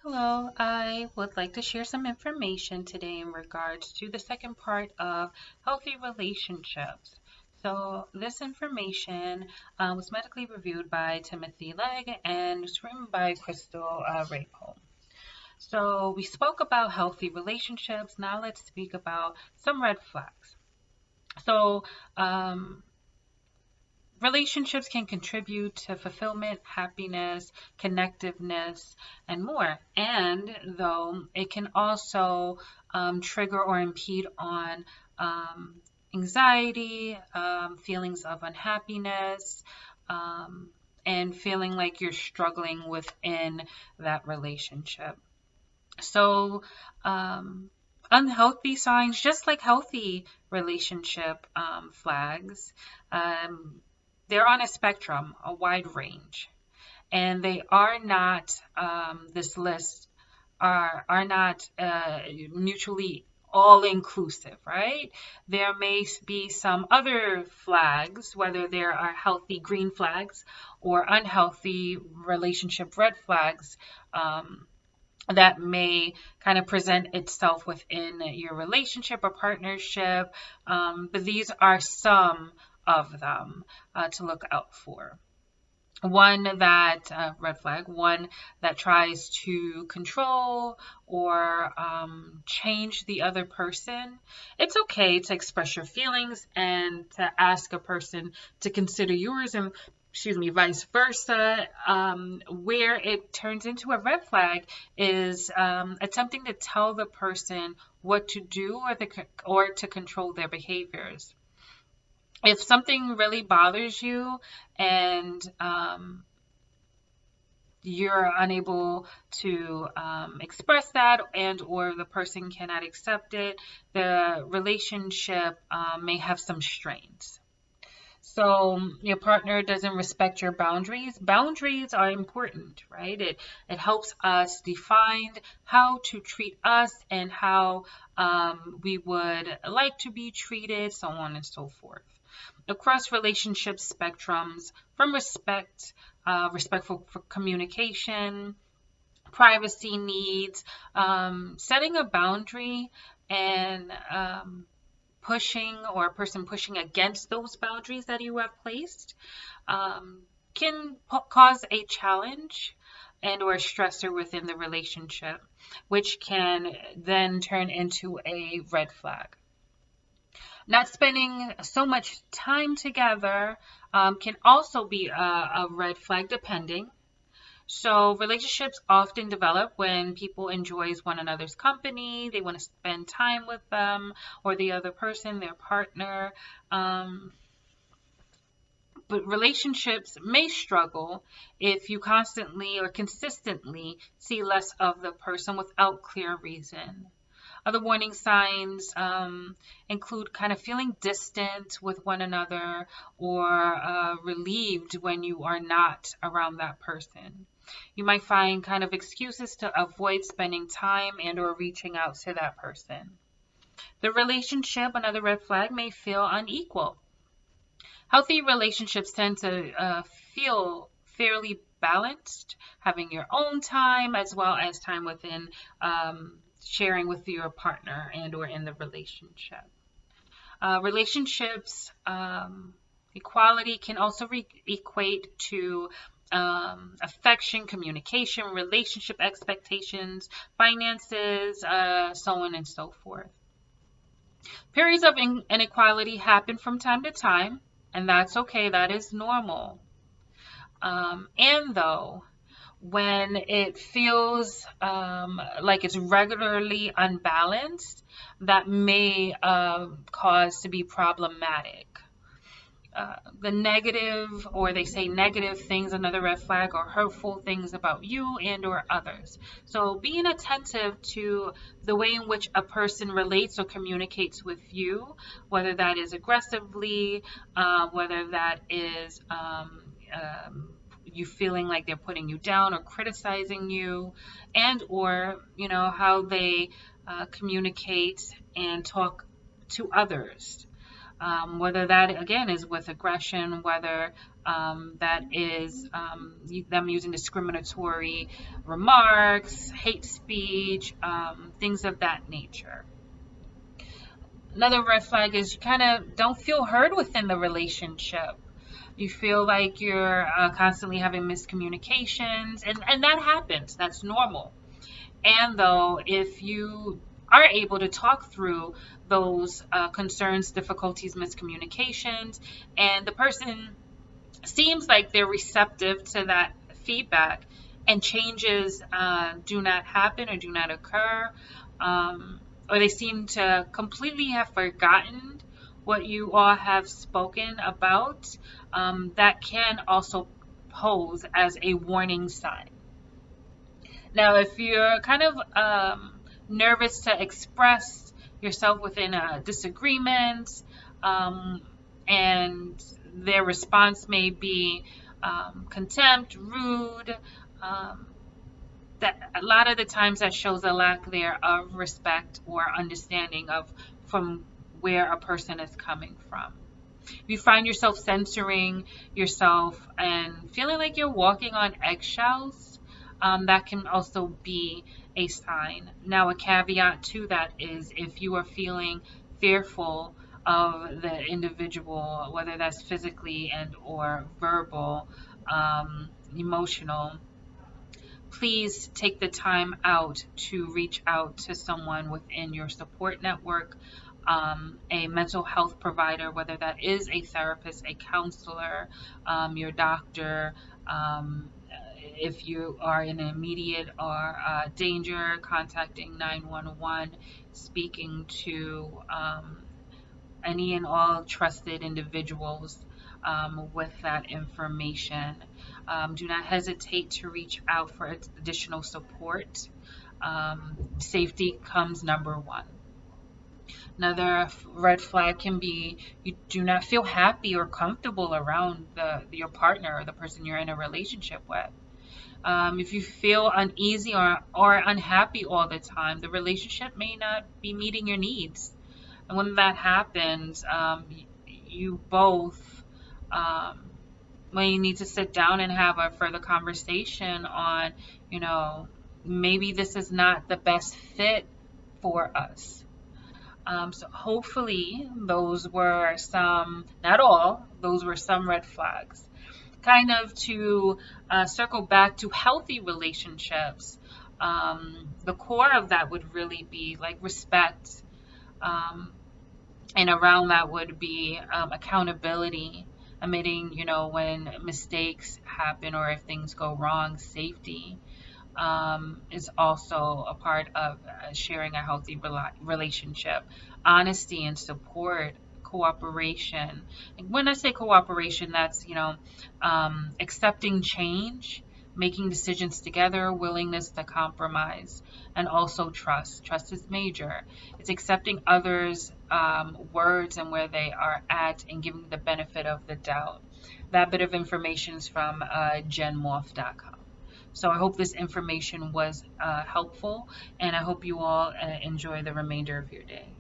Hello, I would like to share some information today in regards to the second part of healthy relationships. So, this information was medically reviewed by Timothy Legg and was written by Crystal Raycole. So, we spoke about healthy relationships. Now, let's speak about some red flags. So, um, relationships can contribute to fulfillment, happiness, connectiveness, and more. And though it can also trigger or impede on um, anxiety, feelings of unhappiness, um, and feeling like you're struggling within that relationship. So, unhealthy signs, just like healthy relationship flags, um, they're on a spectrum, a wide range, and they are not, this list are not mutually all inclusive, right? There may be some other flags, whether there are healthy green flags or unhealthy relationship red flags. That may kind of present itself within your relationship or partnership. But these are some of them to look out for. Red flag, one that tries to control or change the other person. It's okay to express your feelings and to ask a person to consider yours, and vice versa. Where it turns into a red flag is attempting to tell the person what to do or to control their behaviors. If something really bothers you and you're unable to express that, and or the person cannot accept it, the relationship may have some strains. So your partner doesn't respect your boundaries. Boundaries are important, right? It helps us define how to treat us and how we would like to be treated, so on and so forth. Across relationship spectrums, from respectful for communication, privacy needs, setting a boundary, and pushing or a person pushing against those boundaries that you have placed can cause a challenge and or a stressor within the relationship, which can then turn into a red flag. Not spending so much time together can also be a red flag, depending. So relationships often develop when people enjoys one another's company. They want to spend time with them or the other person, their partner. Um, but relationships may struggle if you constantly or consistently see less of the person without clear reason. Other warning signs include kind of feeling distant with one another or relieved when you are not around that person. You might find kind of excuses to avoid spending time and or reaching out to that person. The relationship, another red flag, may feel unequal. Healthy relationships tend to feel fairly balanced, having your own time as well as time within sharing with your partner and or in the relationship. Relationships equality can also equate to affection, communication, relationship expectations, finances, so on and so forth. Periods of inequality happen from time to time, and that's okay. That is normal. And though when it feels like it's regularly unbalanced, that may cause to be problematic. The negative, or they say negative things, another red flag, or hurtful things about you and or others. So being attentive to the way in which a person relates or communicates with you, whether that is aggressively, whether that is you feeling like they're putting you down or criticizing you, and or how they communicate and talk to others, whether that again is with aggression, whether that is them using discriminatory remarks, hate speech, things of that nature. Another red flag is you kind of don't feel heard within the relationship. You feel like you're constantly having miscommunications, and that happens. That's normal. And though, if you are able to talk through those concerns, difficulties, miscommunications, and the person seems like they're receptive to that feedback, and changes do not happen or do not occur, um, or they seem to completely have forgotten what you all have spoken about, that can also pose as a warning sign. Now, if you're kind of nervous to express yourself within a disagreement, um, and their response may be contempt, rude, um, that a lot of the times that shows a lack there of respect or understanding of from where a person is coming from. If you find yourself censoring yourself and feeling like you're walking on eggshells, that can also be a sign. Now, a caveat to that is if you are feeling fearful of the individual, whether that's physically and or verbal, emotional, please take the time out to reach out to someone within your support network, a mental health provider, whether that is a therapist, a counselor, your doctor. If you are in immediate or danger, contacting 911, speaking to any and all trusted individuals with that information. Do not hesitate to reach out for additional support. Safety comes number one. Another red flag can be you do not feel happy or comfortable around your partner or the person you're in a relationship with. If you feel uneasy or unhappy all the time, the relationship may not be meeting your needs. And when that happens, you both may need to sit down and have a further conversation on, you know, maybe this is not the best fit for us. So hopefully those were some, not all, those were some red flags. Kind of to circle back to healthy relationships, the core of that would really be like respect. Um, and around that would be accountability, admitting, when mistakes happen or if things go wrong. Safety is also a part of sharing a healthy relationship. Honesty and support, cooperation. And when I say cooperation, that's, accepting change, making decisions together, willingness to compromise, and also trust. Trust is major. It's accepting others' words and where they are at and giving the benefit of the doubt. That bit of information is from genmorph.com. So I hope this information was helpful, and I hope you all enjoy the remainder of your day.